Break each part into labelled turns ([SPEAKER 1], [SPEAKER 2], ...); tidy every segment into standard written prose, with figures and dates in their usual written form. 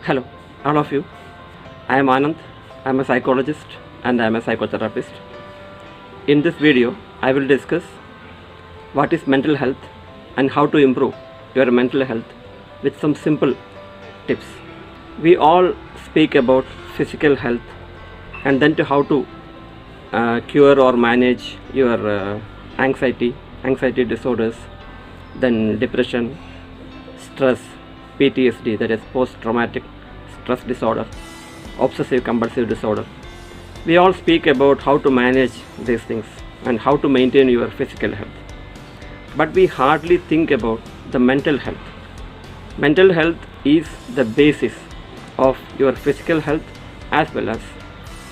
[SPEAKER 1] Hello, all of you. I am Anand. I am a psychologist and I am a psychotherapist. In this video, I will discuss what is mental health and how to improve your mental health with some simple tips. We all speak about physical health and then to how to cure or manage your anxiety disorders, then depression, stress, PTSD, that is post-traumatic stress disorder, obsessive compulsive disorder. We all speak about how to manage these things and how to maintain your physical health. But we hardly think about the mental health. Mental health is the basis of your physical health as well as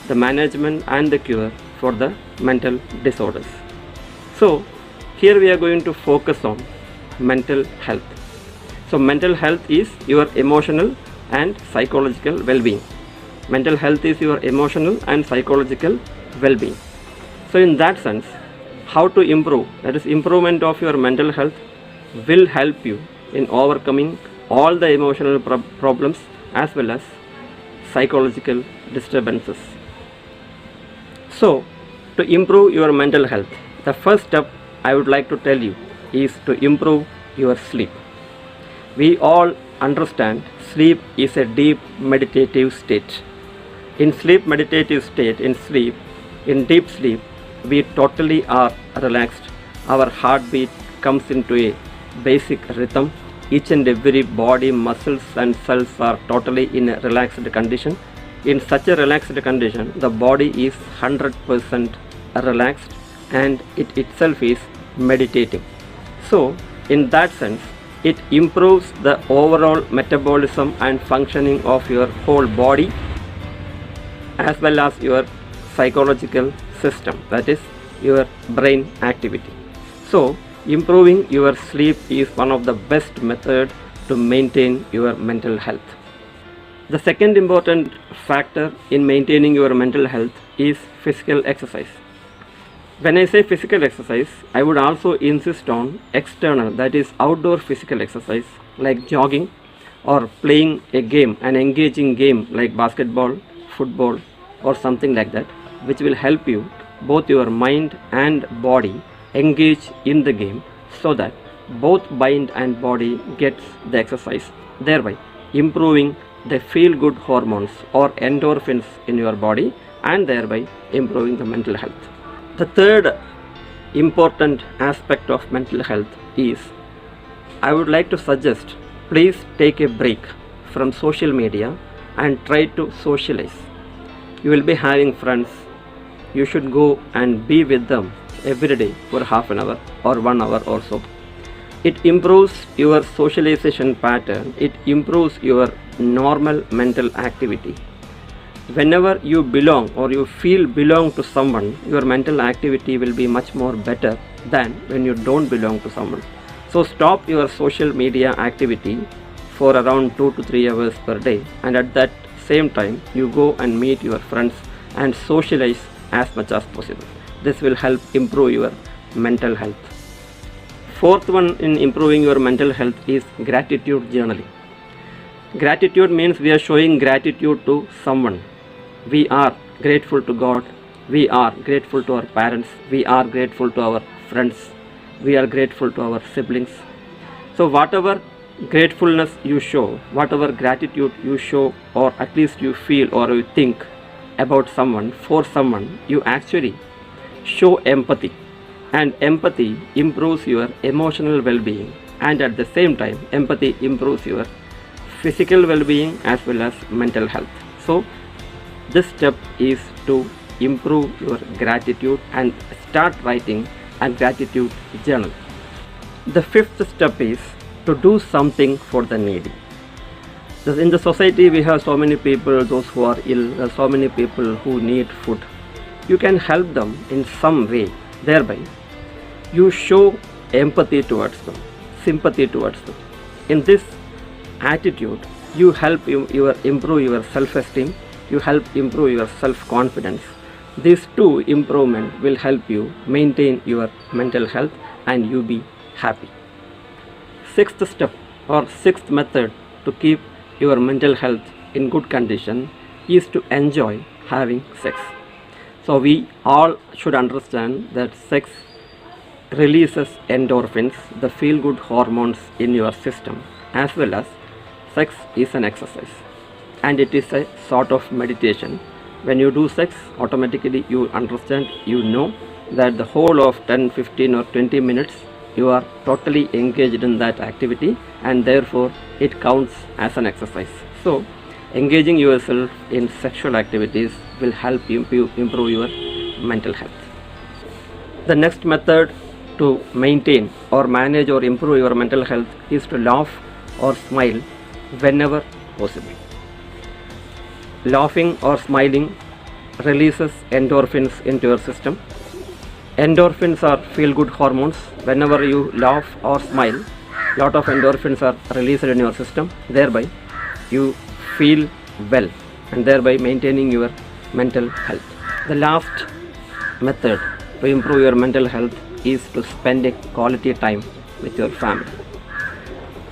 [SPEAKER 1] the management and the cure for the mental disorders. So here we are going to focus on mental health. So mental health is your emotional and psychological well-being. Mental health is your emotional and psychological well-being. So in that sense, how to improve, that is improvement of your mental health will help you in overcoming all the emotional problems as well as psychological disturbances. So to improve your mental health, the first step I would like to tell you is to improve your sleep. We all understand sleep is a deep meditative state. In deep sleep, we totally are relaxed. Our heartbeat comes into a basic rhythm. Each and every body, muscles and cells are totally in a relaxed condition. In such a relaxed condition, the body is 100% relaxed and it itself is meditating. So in that sense, it improves the overall metabolism and functioning of your whole body as well as your psychological system, that is your brain activity. So improving your sleep is one of the best methods to maintain your mental health. The second important factor in maintaining your mental health is physical exercise. When I say physical exercise, I would also insist on external, that is outdoor physical exercise like jogging or playing a game, an engaging game like basketball, football or something like that, which will help you both your mind and body engage in the game so that both mind and body gets the exercise, thereby improving the feel good hormones or endorphins in your body and thereby improving the mental health. The third important aspect of mental health is, I would like to suggest, please take a break from social media and try to socialize. You will be having friends. You should go and be with them every day for half an hour or 1 hour or so. It improves your socialization pattern. It improves your normal mental activity. Whenever you belong or you feel belong to someone, your mental activity will be much more better than when you don't belong to someone. So stop your social media activity for around 2 to 3 hours per day, and at that same time you go and meet your friends and socialize as much as possible. This will help improve your mental health. Fourth one in improving your mental health is gratitude journaling. Gratitude means we are showing gratitude to someone. We are grateful to God, we are grateful to our parents, we are grateful to our friends, we are grateful to our siblings. So whatever gratefulness you show, whatever gratitude you show, or at least you feel or you think about someone, for someone, you actually show empathy. And empathy improves your emotional well-being, and at the same time empathy improves your physical well-being as well as mental health. So this step is to improve your gratitude and start writing a gratitude journal. The fifth step is to do something for the needy. In the society we have so many people, those who are ill, so many people who need food. You can help them in some way, thereby you show empathy towards them, sympathy towards them. In this attitude, you help improve your self-esteem, you help improve your self-confidence. These two improvements will help you maintain your mental health and you be happy. Sixth step or sixth method to keep your mental health in good condition is to enjoy having sex. So we all should understand that sex releases endorphins, the feel good hormones in your system, as well as sex is an exercise and it is a sort of meditation. When you do sex, automatically you understand, you know that the whole of 10, 15 or 20 minutes you are totally engaged in that activity, and therefore it counts as an exercise. So engaging yourself in sexual activities will help you improve your mental health. The next method to maintain or manage or improve your mental health is to laugh or smile whenever possible. Laughing or smiling releases endorphins into your system. Endorphins are feel-good hormones. Whenever you laugh or smile, lot of endorphins are released in your system. Thereby, you feel well and thereby maintaining your mental health. The last method to improve your mental health is to spend a quality time with your family.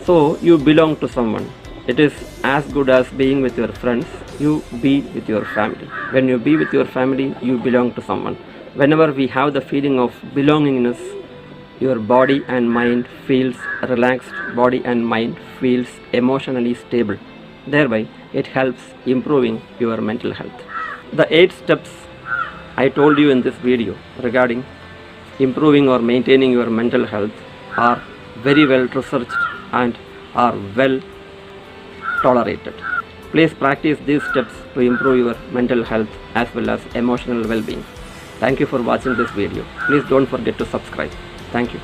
[SPEAKER 1] So you belong to someone. It is as good as being with your friends. You be with your family. When you be with your family, you belong to someone. Whenever we have the feeling of belongingness, your body and mind feels relaxed, body and mind feels emotionally stable. Thereby, it helps improving your mental health. The 8 steps I told you in this video regarding improving or maintaining your mental health are very well researched and are well tolerated. Please practice these steps to improve your mental health as well as emotional well-being. Thank you for watching this video. Please don't forget to subscribe. Thank you.